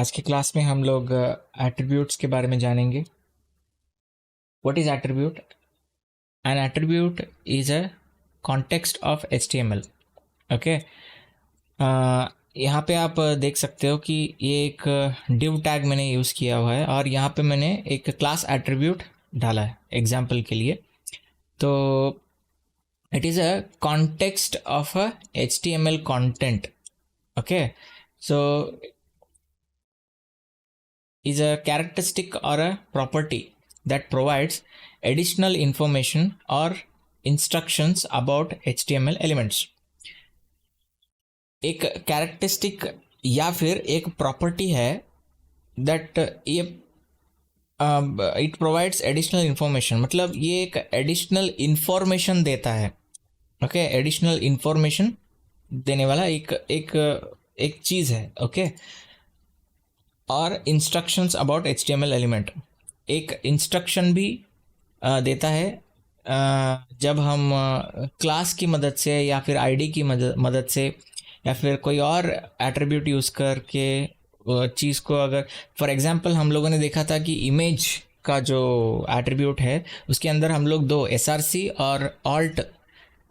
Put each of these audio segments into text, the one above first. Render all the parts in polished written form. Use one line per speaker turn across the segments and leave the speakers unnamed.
आज की क्लास में हम लोग एट्रीब्यूट्स के बारे में जानेंगे। What is attribute? N attribute is a context of HTML। Okay, यहाँ पे आप देख सकते हो कि ये एक div टैग मैंने यूज़ किया हुआ है और यहाँ पे मैंने एक क्लास एट्रीब्यूट डाला है एग्जाम्पल के लिए। तो it is a context of a HTML content. Okay, so is a characteristic or a property that provides additional information or instructions about HTML elements। एक कैरेक्टरिस्टिक या फिर एक प्रॉपर्टी है दैट ये इट प्रोवाइड्स एडिशनल इंफॉर्मेशन, मतलब ये एक additional information देता है। ओके, एडिशनल इंफॉर्मेशन देने वाला एक एक एक चीज़ है। ओके, और इंस्ट्रक्शंस अबाउट HTML एलिमेंट, एक इंस्ट्रक्शन भी देता है जब हम क्लास की मदद से या फिर आईडी की मदद से या फिर कोई और एट्रीब्यूट यूज़ करके चीज़ को, अगर फॉर एग्जांपल हम लोगों ने देखा था कि इमेज का जो एट्रीब्यूट है उसके अंदर हम लोग दो src और alt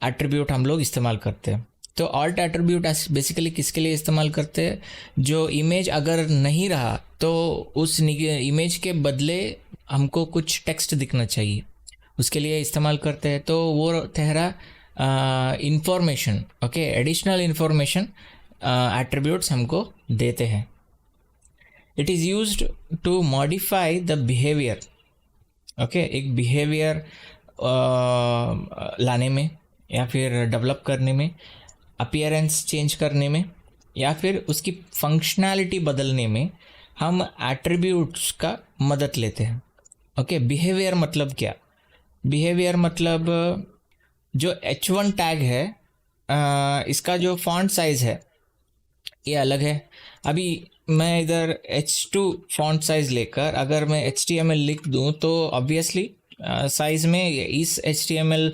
एट्रीब्यूट हम लोग इस्तेमाल करते हैं। तो alt एट्रीब्यूट बेसिकली किसके लिए इस्तेमाल करते हैं? जो इमेज अगर नहीं रहा तो उस इमेज के बदले हमको कुछ टेक्स्ट दिखना चाहिए, उसके लिए इस्तेमाल करते हैं। तो वो ठहरा information. Okay, additional information attributes हमको देते हैं। It is used to modify the behaviour. Okay, एक बिहेवियर लाने में या फिर डेवलप करने में, अपीयरेंस चेंज करने में या फिर उसकी फंक्शनैलिटी बदलने में हम एट्रीब्यूट्स का मदद लेते हैं। ओके, बिहेवियर मतलब क्या? बिहेवियर मतलब जो H1 टैग है इसका जो फॉन्ट साइज़ है ये अलग है। अभी मैं इधर H2 फॉन्ट साइज़ लेकर अगर मैं HTML लिख दूं तो ऑब्वियसली साइज़ में इस HTML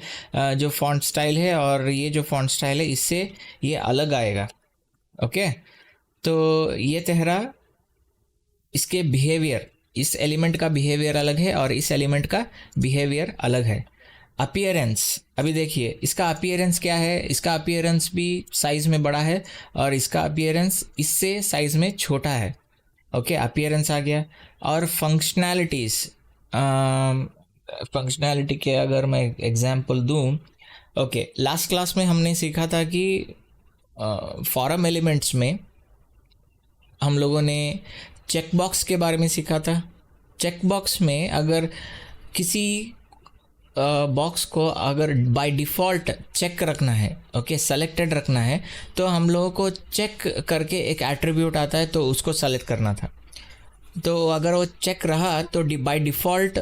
जो फॉन्ट स्टाइल है और ये जो फॉन्ट स्टाइल है इससे ये अलग आएगा। ओके, तो ये तेहरा इसके बिहेवियर, इस एलिमेंट का बिहेवियर अलग है और इस एलिमेंट का बिहेवियर अलग है। अपीयरेंस, अभी देखिए इसका अपीयरेंस क्या है, इसका अपीयरेंस भी साइज़ में बड़ा है और इसका अपीयरेंस इससे साइज़ में छोटा है। ओके, अपीयरेंस आ गया। और फंक्शनैलिटीज़, फंक्शनैलिटी के अगर मैं एग्जांपल दूं, ओके, लास्ट क्लास में हमने सीखा था कि फॉरम एलिमेंट्स में हम लोगों ने चेकबॉक्स के बारे में सीखा था। चेकबॉक्स में अगर किसी बॉक्स को अगर बाय डिफ़ॉल्ट चेक रखना है, ओके, सेलेक्टेड रखना है, तो हम लोगों को चेक करके एक एट्रीब्यूट आता है तो उसको सेलेक्ट करना था। तो अगर वो चेक रहा तो बाय डिफ़ॉल्ट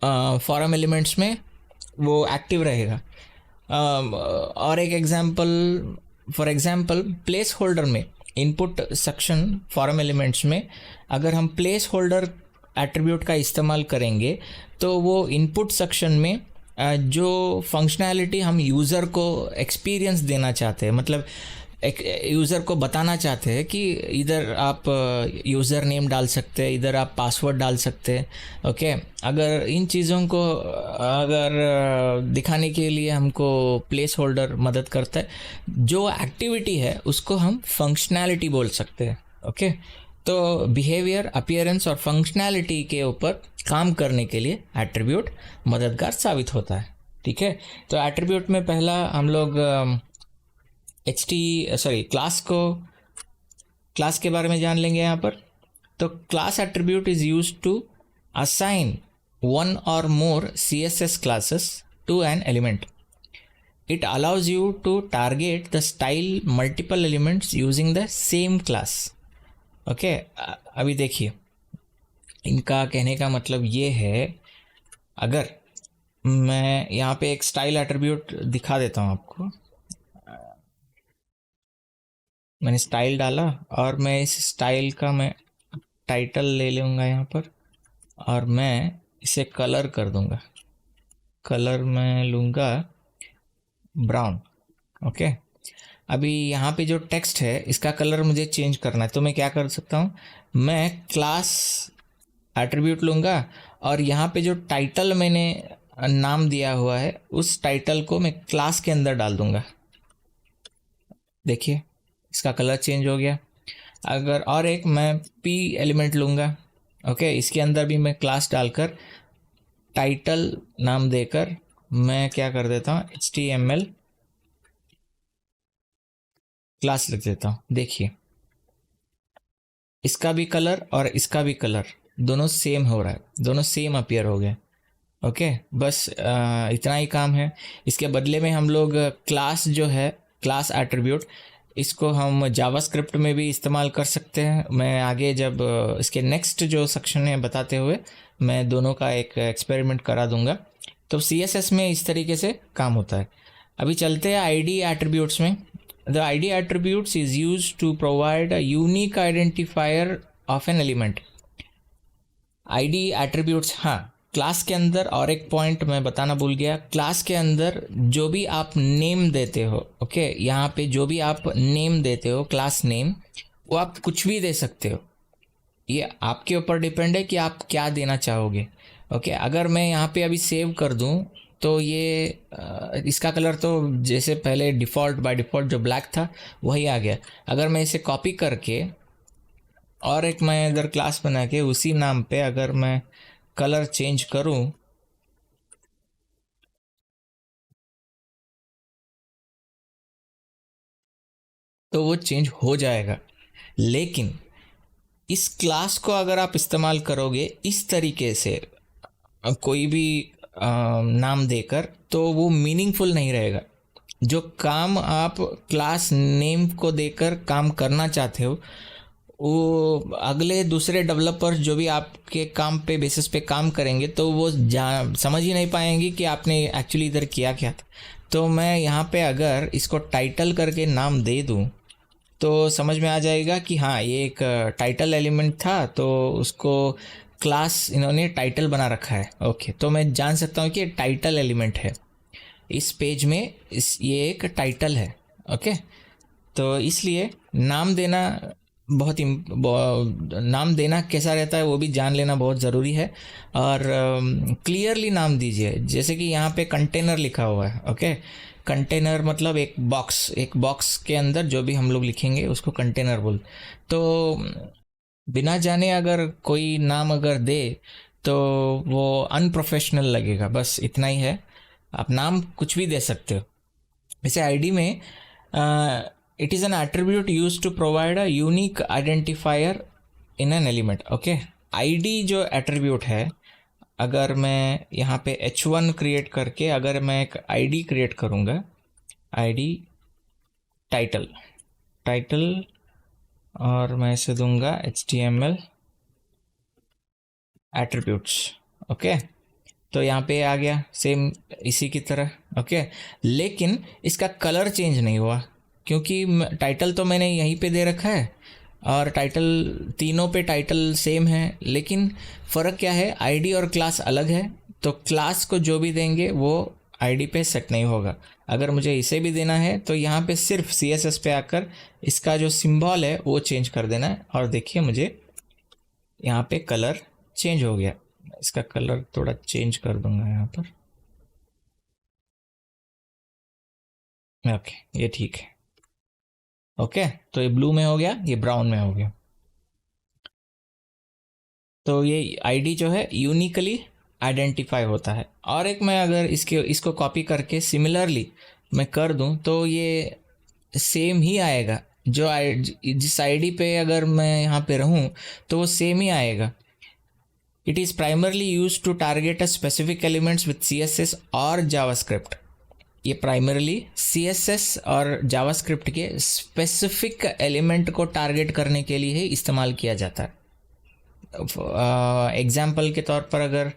फॉरम एलिमेंट्स में वो एक्टिव रहेगा। और एक example, for example place holder में, इनपुट सेक्शन फॉरम एलिमेंट्स में अगर हम प्लेस होल्डर एट्रीब्यूट का इस्तेमाल करेंगे तो वो इनपुट सेक्शन में जो फंक्शनैलिटी हम यूज़र को एक्सपीरियंस देना चाहते हैं, मतलब एक यूज़र को बताना चाहते हैं कि इधर आप यूज़र नेम डाल सकते हैं, इधर आप पासवर्ड डाल सकते हैं। ओके, अगर इन चीज़ों को अगर दिखाने के लिए हमको प्लेस होल्डर मदद करता है, जो एक्टिविटी है उसको हम फंक्शनैलिटी बोल सकते हैं। ओके, तो बिहेवियर, अपीयरेंस और फंक्शनैलिटी के ऊपर काम करने के लिए एट्रीब्यूट मददगार साबित होता है। ठीक है, तो एट्रीब्यूट में पहला हम लोग क्लास के बारे में जान लेंगे यहाँ पर। तो class attribute is used to assign one or more CSS classes to an element. It allows you to target the style multiple elements using the same class. Okay, अभी देखिए इनका कहने का मतलब ये है, अगर मैं यहाँ पे एक स्टाइल एट्रीब्यूट दिखा देता हूँ आपको। मैंने स्टाइल डाला और मैं इस स्टाइल का मैं टाइटल ले लूँगा यहाँ पर और मैं इसे कलर कर दूँगा। कलर मैं लूँगा ब्राउन। ओके, अभी यहाँ पे जो टेक्स्ट है इसका कलर मुझे चेंज करना है, तो मैं क्या कर सकता हूँ, मैं क्लास एट्रीब्यूट लूँगा और यहाँ पे जो टाइटल मैंने नाम दिया हुआ है उस टाइटल को मैं क्लास के अंदर डाल दूँगा। देखिए इसका कलर चेंज हो गया। अगर और एक मैं पी एलिमेंट लूँगा, ओके, इसके अंदर भी मैं क्लास डालकर टाइटल नाम देकर मैं क्या कर देता हूँ, HTML क्लास लिख देता हूँ। देखिए इसका भी कलर और इसका भी कलर दोनों सेम हो रहा है, दोनों सेम अपीयर हो गए। ओके, बस इतना ही काम है। इसके बदले में हम लोग क्लास जो है, क्लास एट्रीब्यूट, इसको हम जावास्क्रिप्ट में भी इस्तेमाल कर सकते हैं। मैं आगे जब इसके नेक्स्ट जो सेक्शन है बताते हुए मैं दोनों का एक एक्सपेरिमेंट करा दूंगा। तो CSS में इस तरीके से काम होता है। अभी चलते हैं ID एट्रीब्यूट्स में। The ID attributes is used to provide a unique identifier of an element. ID attributes, हाँ, क्लास के अंदर और एक पॉइंट मैं बताना भूल गया, क्लास के अंदर जो भी आप नेम देते हो, ओके, यहाँ पे जो भी आप नेम देते हो, क्लास नेम, वो आप कुछ भी दे सकते हो। ये आपके ऊपर डिपेंड है कि आप क्या देना चाहोगे। ओके, अगर मैं यहाँ पे अभी सेव कर दूँ तो ये इसका कलर तो जैसे पहले डिफ़ॉल्ट बाय डिफ़ॉल्ट जो ब्लैक था वही आ गया। अगर मैं इसे कॉपी करके और एक मैं इधर क्लास बना के उसी नाम पे अगर मैं कलर चेंज करूं तो वो चेंज हो जाएगा। लेकिन इस क्लास को अगर आप इस्तेमाल करोगे इस तरीके से कोई भी नाम देकर, तो वो मीनिंगफुल नहीं रहेगा। जो काम आप क्लास नेम को देकर काम करना चाहते हो, वो अगले दूसरे डेवलपर जो भी आपके काम पे बेसिस पे काम करेंगे तो वो समझ ही नहीं पाएंगे कि आपने एक्चुअली इधर किया क्या था। तो मैं यहाँ पे अगर इसको टाइटल करके नाम दे दूँ तो समझ में आ जाएगा कि हाँ ये एक टाइटल एलिमेंट था, तो उसको क्लास इन्होंने टाइटल बना रखा है। ओके, तो मैं जान सकता हूँ कि टाइटल एलिमेंट है इस पेज में, ये एक टाइटल है। ओके, तो इसलिए नाम देना नाम देना कैसा रहता है वो भी जान लेना बहुत ज़रूरी है। और क्लियरली नाम दीजिए, जैसे कि यहाँ पे कंटेनर लिखा हुआ है। ओके, कंटेनर मतलब एक बॉक्स के अंदर जो भी हम लोग लिखेंगे उसको कंटेनर बोल। तो बिना जाने अगर कोई नाम अगर दे तो वो अनप्रोफेशनल लगेगा, बस इतना ही है। आप नाम कुछ भी दे सकते हो। जैसे आईडी में it is an attribute use to provide a unique identifier in an element. Okay, ID जो एट्रीब्यूट है, अगर मैं यहाँ पे h1 क्रिएट करके अगर मैं एक आईडी क्रिएट करूँगा, आईडी टाइटल और मैं इसे दूंगा HTML एट्रीब्यूट्स। ओके, तो यहाँ पे आ गया सेम इसी की तरह। ओके, लेकिन इसका कलर चेंज नहीं हुआ क्योंकि टाइटल तो मैंने यहीं पे दे रखा है और टाइटल तीनों पे टाइटल सेम है। लेकिन फ़र्क क्या है, आईडी और क्लास अलग है, तो क्लास को जो भी देंगे वो आईडी पे सेट नहीं होगा। अगर मुझे इसे भी देना है तो यहाँ पे सिर्फ CSS पे आकर इसका जो सिंबल है वो चेंज कर देना है। और देखिए मुझे यहाँ पे कलर चेंज हो गया। इसका कलर थोड़ा चेंज कर दूंगा यहाँ पर। ओके, ये ठीक है। ओके, तो ये ब्लू में हो गया, ये ब्राउन में हो गया। तो ये आईडी जो है यूनिकली आइडेंटिफाई होता है। और एक मैं अगर इसको कॉपी करके सिमिलरली मैं कर दूं तो ये सेम ही आएगा। जिस आईडी पे अगर मैं यहाँ पे रहूँ तो वो सेम ही आएगा। It is primarily use to target a specific elements with CSS और जावास्क्रिप्ट। ये प्राइमरली CSS और जावास्क्रिप्ट के स्पेसिफिक एलिमेंट को टारगेट करने के लिए ही इस्तेमाल किया जाता है। एग्जाम्पल के तौर पर अगर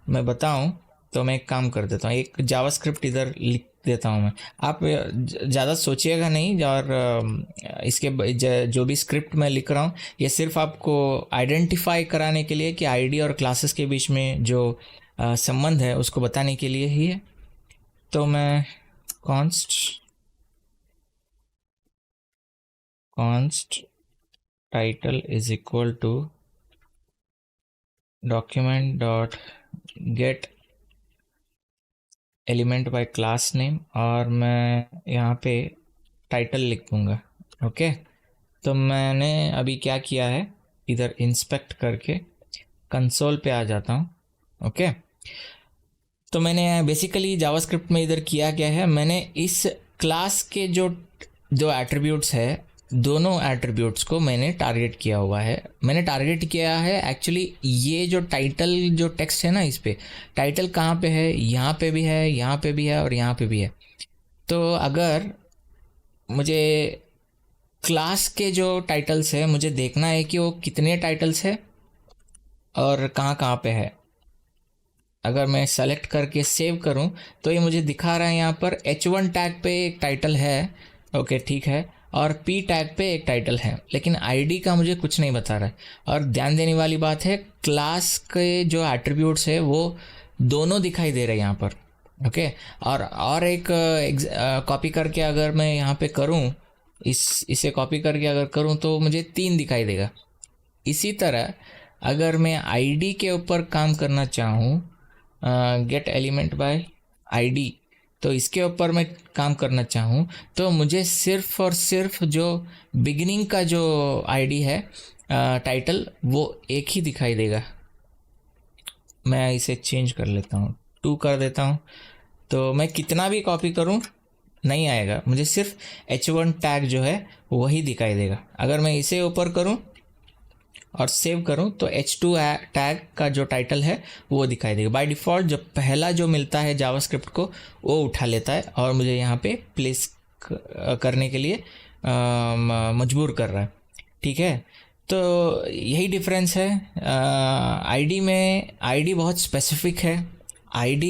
मैं बताऊं तो मैं एक काम कर देता हूँ, एक जावास्क्रिप्ट इधर लिख देता हूँ मैं। आप ज़्यादा सोचिएगा नहीं, और इसके जो भी स्क्रिप्ट मैं लिख रहा हूँ ये सिर्फ आपको आइडेंटिफाई कराने के लिए कि आईडी और क्लासेस के बीच में जो संबंध है उसको बताने के लिए ही है। तो मैं const const title is equal to document dot get element by class name, और मैं यहाँ पे टाइटल लिख दूँगा। ओके, तो मैंने अभी क्या किया है, इधर इंस्पेक्ट करके कंसोल पे आ जाता हूँ। ओके, तो मैंने बेसिकली जावास्क्रिप्ट में इधर किया क्या है, मैंने इस क्लास के जो एट्रीब्यूट्स है, दोनों एट्रीब्यूट्स को मैंने टारगेट किया हुआ है। मैंने टारगेट किया है एक्चुअली ये जो टाइटल जो टेक्स्ट है ना, इस पे टाइटल कहाँ पे है, यहाँ पे भी है, यहाँ पे भी है और यहाँ पे भी है। तो अगर मुझे क्लास के जो टाइटल्स है मुझे देखना है कि वो कितने टाइटल्स है और कहाँ कहाँ पे है। अगर मैं सेलेक्ट करके सेव करूं तो ये मुझे दिखा रहा है यहाँ पर H1 टैग पे एक टाइटल है। ओके ठीक है, और P टैग पे एक टाइटल है, लेकिन ID का मुझे कुछ नहीं बता रहा है। और ध्यान देने वाली बात है, क्लास के जो एट्रीब्यूट्स है वो दोनों दिखाई दे रहे हैं यहाँ पर। ओके, और एक कॉपी करके अगर मैं यहाँ पे करूँ, इसे कॉपी करके अगर करूँ तो मुझे 3 दिखाई देगा। इसी तरह अगर मैं ID के ऊपर काम करना चाहूँ, गेट एलिमेंट बाय ID, तो इसके ऊपर मैं काम करना चाहूँ तो मुझे सिर्फ और सिर्फ जो बिगिनिंग का जो ID है टाइटल, वो एक ही दिखाई देगा। मैं इसे चेंज कर लेता हूँ, 2 कर देता हूँ, तो मैं कितना भी कॉपी करूँ नहीं आएगा, मुझे सिर्फ H1 टैग जो है वही दिखाई देगा। अगर मैं इसे ऊपर करूँ और सेव करूं तो H2 टैग का जो टाइटल है वो दिखाई देगा। बाय डिफ़ॉल्ट जो पहला जो मिलता है जावास्क्रिप्ट को वो उठा लेता है और मुझे यहाँ पे प्लेस करने के लिए मजबूर कर रहा है। ठीक है, तो यही डिफरेंस है। ID में ID बहुत स्पेसिफिक है। ID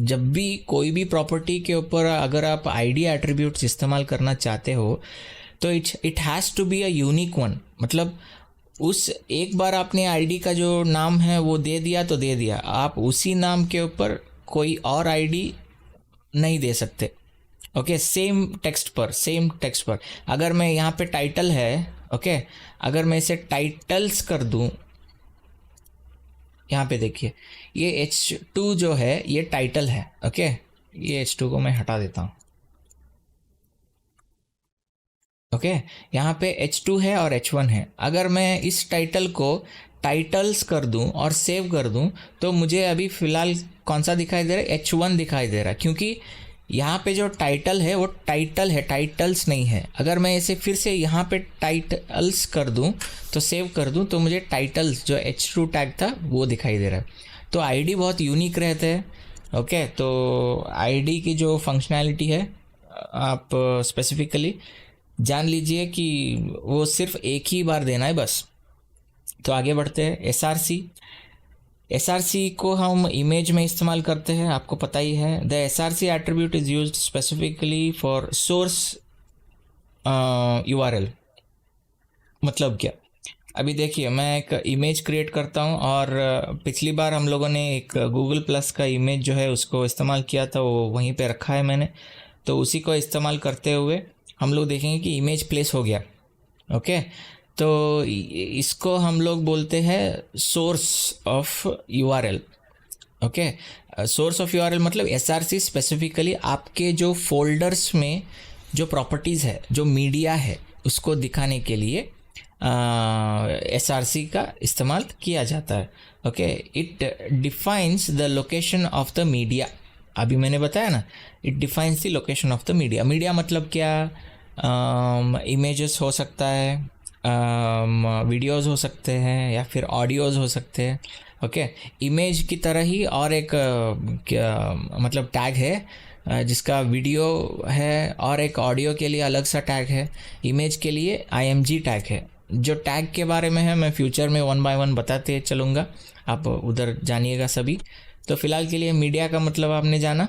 जब भी कोई भी प्रॉपर्टी के ऊपर अगर आप ID एट्रीब्यूट्स इस्तेमाल करना चाहते हो तो it has to be a unique one. मतलब उस एक बार आपने ID का जो नाम है वो दे दिया तो दे दिया, आप उसी नाम के ऊपर कोई और ID नहीं दे सकते। ओके, सेम टेक्स्ट पर अगर मैं यहाँ पे टाइटल है, ओके, अगर मैं इसे टाइटल्स कर दूँ, यहाँ पे देखिए ये H2 जो है ये टाइटल है। ओके, ये H2 को मैं हटा देता हूँ। ओके, यहाँ पे H2 है और H1 है। अगर मैं इस टाइटल को टाइटल्स कर दूं और सेव कर दूं तो मुझे अभी फ़िलहाल कौन सा दिखाई दे रहा है, H1 दिखाई दे रहा है, क्योंकि यहाँ पे जो टाइटल है वो टाइटल है, टाइटल्स नहीं है। अगर मैं इसे फिर से यहाँ पे टाइटल्स कर दूं तो सेव कर दूं तो मुझे टाइटल्स जो H2 टैग था वो दिखाई दे रहा है। तो ID बहुत यूनिक रहते हैं। ओके, तो ID की जो फंक्शनैलिटी है आप स्पेसिफिकली जान लीजिए कि वो सिर्फ एक ही बार देना है बस। तो आगे बढ़ते हैं। SRC को हम इमेज में इस्तेमाल करते हैं, आपको पता ही है। The SRC attribute is used specifically for source URL। मतलब क्या, अभी देखिए मैं एक इमेज क्रिएट करता हूँ और पिछली बार हम लोगों ने एक गूगल प्लस का इमेज जो है उसको इस्तेमाल किया था, वो वहीं पे रखा है मैंने। तो उसी को इस्तेमाल करते हुए हम लोग देखेंगे कि इमेज प्लेस हो गया। ओके, तो इसको हम लोग बोलते हैं source of URL। Okay, source of URL मतलब SRC स्पेसिफिकली आपके जो फोल्डर्स में जो प्रॉपर्टीज़ है, जो मीडिया है, उसको दिखाने के लिए SRC का इस्तेमाल किया जाता है। Okay, it defines the location of the media. अभी मैंने बताया ना, it defines the location of the media. Media मतलब क्या, इमेजेस हो सकता है, वीडियोज़ हो सकते हैं या फिर ऑडियोज़ हो सकते हैं। ओके, इमेज की तरह ही और एक मतलब टैग है जिसका वीडियो है, और एक ऑडियो के लिए अलग सा टैग है, इमेज के लिए IMG टैग है। जो टैग के बारे में है मैं फ्यूचर में 1 बाय 1 बताते चलूँगा, आप उधर जानिएगा सभी। तो फ़िलहाल के लिए मीडिया का मतलब आपने जाना।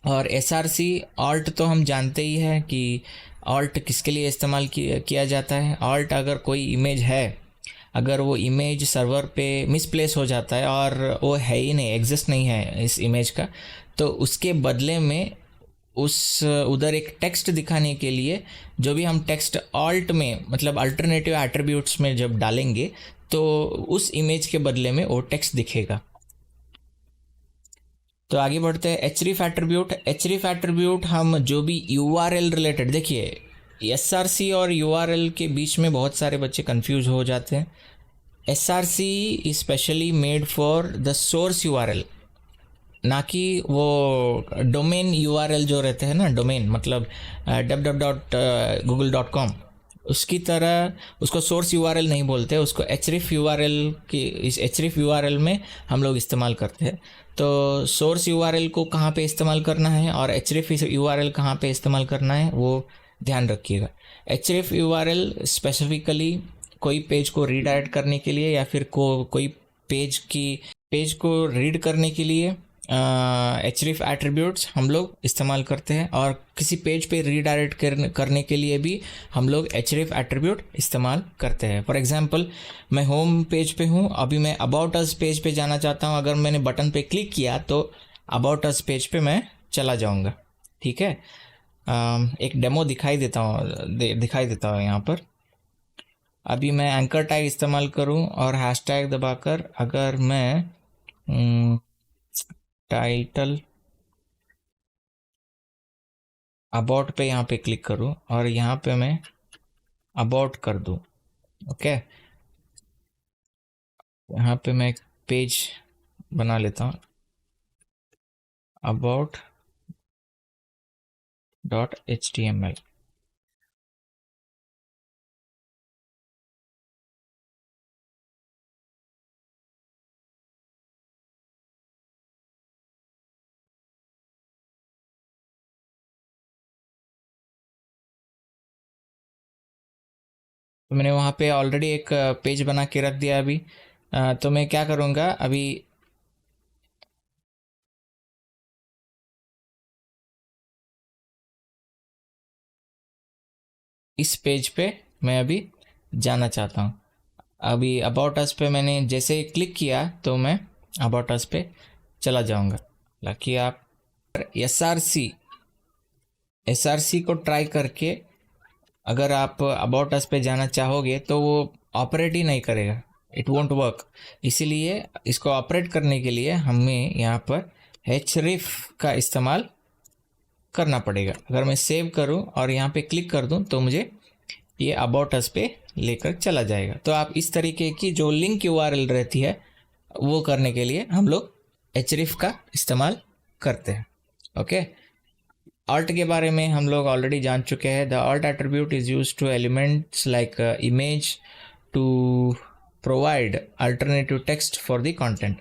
और SRC ऑल्ट तो हम जानते ही हैं कि ऑल्ट किसके लिए इस्तेमाल किया जाता है। ऑल्ट अगर कोई इमेज है, अगर वो इमेज सर्वर पे मिसप्लेस हो जाता है और वो है ही नहीं, एग्जिस्ट नहीं है इस इमेज का, तो उसके बदले में उस उधर एक टेक्स्ट दिखाने के लिए जो भी हम टेक्स्ट ऑल्ट में मतलब अल्टरनेटिव एट्रीब्यूट्स में जब डालेंगे तो उस इमेज के बदले में वो टेक्स्ट दिखेगा। तो आगे बढ़ते हैं एचरीफ एट्रीब्यूट। एचरीफ एट्रीब्यूट हम जो भी यूआरएल रिलेटेड, देखिए एसआरसी और यूआरएल के बीच में बहुत सारे बच्चे कंफ्यूज हो जाते हैं। SRC is specially made for the source URL, ना कि वो डोमेन यूआरएल जो रहते हैं ना, डोमेन मतलब www.google.com, उसकी तरह उसको सोर्स यूआरएल नहीं बोलते, उसको एचरिफ यूआरएल की, इस एचरिफ यूआरएल में हम लोग इस्तेमाल करते हैं। तो सोर्स यूआरएल को कहाँ पे इस्तेमाल करना है और एचरिफ यूआरएल कहाँ पे इस्तेमाल करना है वो ध्यान रखिएगा। एचरिफ यूआरएल स्पेसिफिकली कोई पेज को रीडायरेक्ट करने के लिए या फिर कोई पेज को रीड करने के लिए एचरीफ एट्रीब्यूट्स हम लोग इस्तेमाल करते हैं, और किसी पेज पे रीडायरेक्ट करने के लिए भी हम लोग एचरीफ एट्रीब्यूट इस्तेमाल करते हैं। फॉर एग्जांपल मैं होम पेज पे हूँ, अभी मैं अबाउट अस पेज पे जाना चाहता हूँ, अगर मैंने बटन पे क्लिक किया तो अबाउट अस पेज पे मैं चला जाऊँगा। ठीक है, एक डेमो दिखाई देता हूँ यहाँ पर। अभी मैं एंकर टैग इस्तेमाल करूँ और हैश टैग दबाकर अगर मैं टाइटल अबाउट पे यहाँ पे क्लिक करूँ और यहाँ पे मैं अबाउट कर दूँ। ओके, यहाँ पे मैं एक पेज बना लेता हूँ, about.html। तो मैंने वहाँ पे ऑलरेडी एक पेज बना के रख दिया अभी। तो मैं क्या करूँगा, अभी इस पेज पे मैं अभी जाना चाहता हूँ। अभी अबाउट अस पे मैंने जैसे क्लिक किया तो मैं अबाउट अस पे चला जाऊँगा। हालांकि आप एस आर सी को ट्राई करके अगर आप अबाउट अस पे जाना चाहोगे तो वो ऑपरेट ही नहीं करेगा, इट वोंट वर्क। इसीलिए इसको ऑपरेट करने के लिए हमें यहाँ पर href का इस्तेमाल करना पड़ेगा। अगर मैं सेव करूँ और यहाँ पे क्लिक कर दूँ तो मुझे ये अबाउट अस पे लेकर चला जाएगा। तो आप इस तरीके की जो लिंक यूआरएल रहती है वो करने के लिए हम लोग href का इस्तेमाल करते हैं। ओके, alt के बारे में हम लोग ऑलरेडी जान चुके हैं। The alt attribute is use to elements like image to provide alternative text for the content.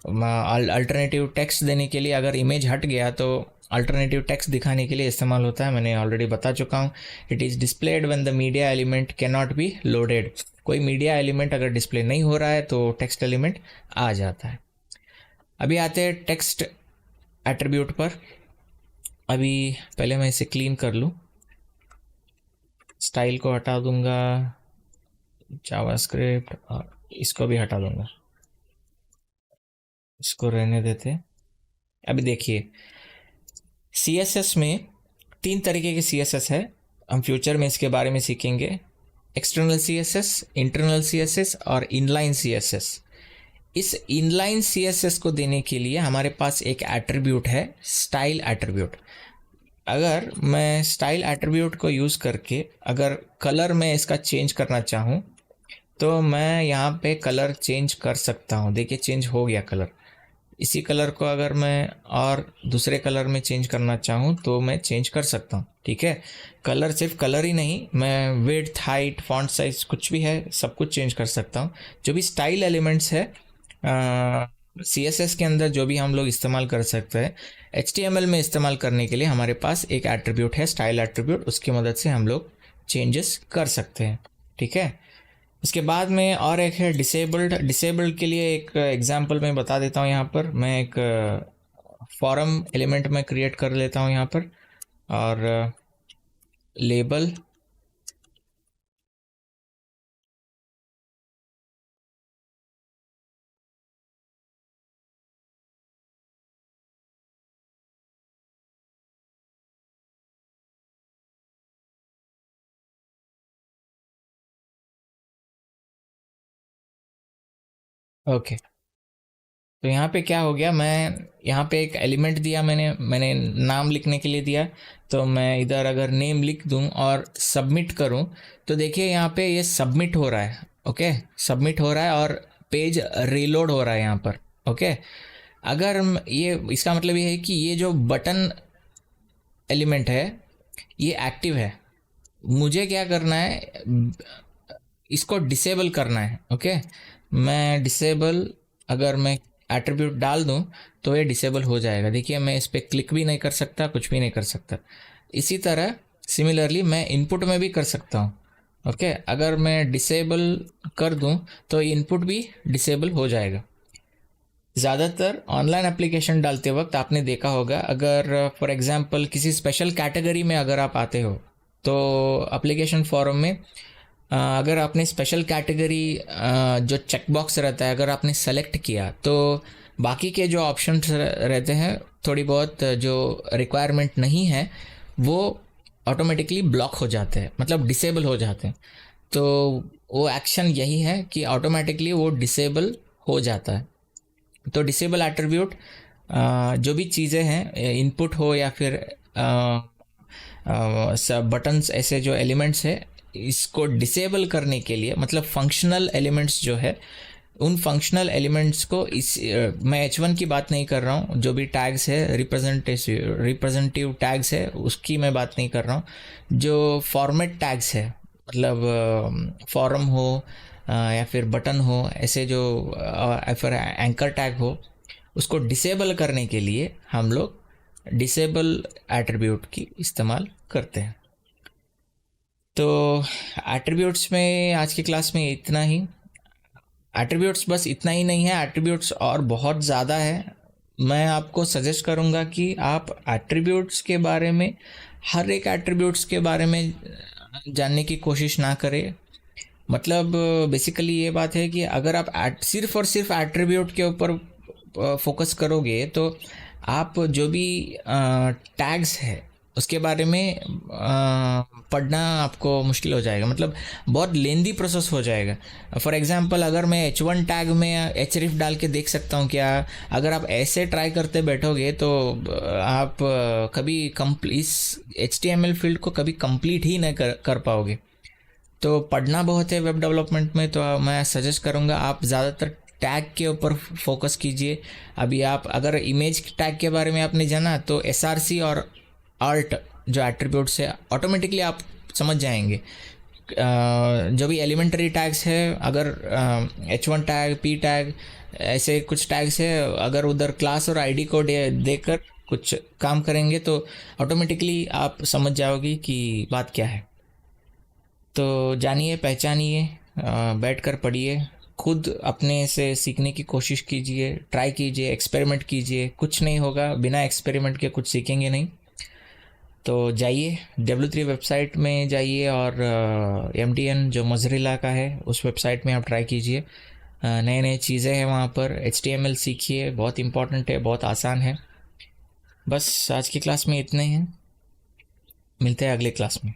Alternative text देने के लिए, अगर इमेज हट गया तो अल्टरनेटिव टेक्स्ट दिखाने के लिए इस्तेमाल होता है, मैंने ऑलरेडी बता चुका हूँ। It is displayed when the media element can not be loaded. कोई मीडिया एलिमेंट अगर डिस्प्ले नहीं हो रहा है तो टेक्स्ट एलिमेंट आ जाता है। अभी आते हैं टेक्स्ट एट्रीब्यूट पर। अभी पहले मैं इसे क्लीन कर लूँ, स्टाइल को हटा दूंगा, जावास्क्रिप्ट, और इसको भी हटा दूंगा, इसको रहने देते। अभी देखिए CSS में 3 तरीके के CSS है, हम फ्यूचर में इसके बारे में सीखेंगे। एक्सटर्नल CSS, इंटरनल CSS और इनलाइन CSS। इस इनलाइन CSS को देने के लिए हमारे पास एक एट्रीब्यूट है, स्टाइल एट्रीब्यूट। अगर मैं स्टाइल एट्रीब्यूट को यूज़ करके अगर कलर में इसका चेंज करना चाहूँ तो मैं यहाँ पे कलर चेंज कर सकता हूँ। देखिए चेंज हो गया कलर। इसी कलर को अगर मैं और दूसरे कलर में चेंज करना चाहूँ तो मैं चेंज कर सकता हूँ। ठीक है, कलर सिर्फ कलर ही नहीं, मैं विड्थ, हाइट, फॉन्ट साइज कुछ भी है सब कुछ चेंज कर सकता हूँ। जो भी स्टाइल एलिमेंट्स है CSS के अंदर जो भी हम लोग इस्तेमाल कर सकते हैं, HTML में इस्तेमाल करने के लिए हमारे पास एक एट्रीब्यूट है स्टाइल एट्रीब्यूट, उसकी मदद से हम लोग चेंजेस कर सकते हैं। ठीक है, इसके बाद में और एक है डिसेबल्ड के लिए एक एग्जांपल मैं बता देता हूँ। यहाँ पर मैं एक फॉरम एलिमेंट में क्रिएट कर लेता हूँ यहाँ पर, और लेबल ओके, तो यहाँ पे क्या हो गया, मैं यहाँ पे एक एलिमेंट दिया, मैंने नाम लिखने के लिए दिया, तो मैं इधर अगर नेम लिख दूँ और सबमिट करूँ, तो देखिए यहाँ पे ये सबमिट हो रहा है। ओके, सबमिट हो रहा है और पेज रीलोड हो रहा है यहाँ पर। ओके, अगर ये इसका मतलब ये है कि ये जो बटन एलिमेंट है ये एक्टिव है। मुझे क्या करना है, इसको डिसेबल करना है। ओके, मैं डिसेबल, अगर मैं एट्रीब्यूट डाल दूं तो ये डिसेबल हो जाएगा। देखिए मैं इस पर क्लिक भी नहीं कर सकता, कुछ भी नहीं कर सकता। इसी तरह सिमिलरली मैं इनपुट में भी कर सकता हूँ। ओके, अगर मैं डिसेबल कर दूं तो इनपुट भी डिसेबल हो जाएगा। ज़्यादातर ऑनलाइन एप्लीकेशन डालते वक्त आपने देखा होगा, अगर फॉर एग्जांपल किसी स्पेशल कैटेगरी में अगर आप आते हो तो एप्लीकेशन फॉरम में अगर आपने स्पेशल कैटेगरी जो चेकबॉक्स रहता है अगर आपने सेलेक्ट किया तो बाकी के जो ऑप्शंस रहते हैं थोड़ी बहुत जो रिक्वायरमेंट नहीं है वो ऑटोमेटिकली ब्लॉक हो जाते हैं, मतलब डिसेबल हो जाते हैं। तो वो एक्शन यही है कि ऑटोमेटिकली वो डिसेबल हो जाता है। तो डिसेबल एट्रीब्यूट जो भी चीज़ें हैं, इनपुट हो या फिर सब बटन्स, ऐसे जो एलिमेंट्स है, इसको डिसेबल करने के लिए, मतलब फंक्शनल एलिमेंट्स जो है उन फंक्शनल एलिमेंट्स को मैं H1 की बात नहीं कर रहा हूँ, जो भी टैग्स है रिप्रेजेंटेटिव टैग्स है उसकी मैं बात नहीं कर रहा हूँ। जो फॉर्मेट टैग्स है, मतलब फॉरम हो या फिर बटन हो, ऐसे जो या फिर एंकर टैग हो, उसको डिसेबल करने के लिए हम लोग डिसेबल एट्रीब्यूट की इस्तेमाल करते हैं। तो एट्रीब्यूट्स में आज की क्लास में इतना ही। एट्रीब्यूट्स बस इतना ही नहीं है, एट्रीब्यूट्स और बहुत ज़्यादा है। मैं आपको सजेस्ट करूँगा कि आप एट्रीब्यूट्स के बारे में, हर एक एट्रीब्यूट्स के बारे में जानने की कोशिश ना करें। मतलब बेसिकली ये बात है कि अगर आप सिर्फ और सिर्फ एट्रीब्यूट के ऊपर फोकस करोगे तो आप जो भी टैग्स है उसके बारे में पढ़ना आपको मुश्किल हो जाएगा, मतलब बहुत लेंदी प्रोसेस हो जाएगा। फॉर एग्जांपल अगर मैं H1 टैग में href डाल के देख सकता हूँ क्या, अगर आप ऐसे ट्राई करते बैठोगे तो आप कभी इस HTML फील्ड को कभी कंप्लीट ही नहीं कर पाओगे। तो पढ़ना बहुत है वेब डेवलपमेंट में, तो मैं सजेस्ट करूँगा आप ज़्यादातर टैग के ऊपर फोकस कीजिए। अभी आप अगर इमेज टैग के बारे में आपने जाना तो SRC और आर्ट जो एट्रीब्यूट्स है ऑटोमेटिकली आप समझ जाएंगे। जो भी एलिमेंटरी टैग्स है, अगर H1 टैग, P टैग, ऐसे कुछ टैग्स है, अगर उधर क्लास और ID कोड देकर कुछ काम करेंगे तो ऑटोमेटिकली आप समझ जाओगे कि बात क्या है। तो जानिए, पहचानिए, बैठकर पढ़िए, खुद अपने से सीखने की कोशिश कीजिए, ट्राई कीजिए, एक्सपेरिमेंट कीजिए। कुछ नहीं होगा, बिना एक्सपेरिमेंट के कुछ सीखेंगे नहीं। तो जाइए W3 वेबसाइट में जाइए और MDN जो मोज़रेला का है उस वेबसाइट में आप ट्राई कीजिए। नए नए चीज़ें हैं वहाँ पर। HTML सीखिए, बहुत इम्पॉर्टेंट है, बहुत आसान है। बस आज की क्लास में इतना ही है, मिलते हैं अगले क्लास में।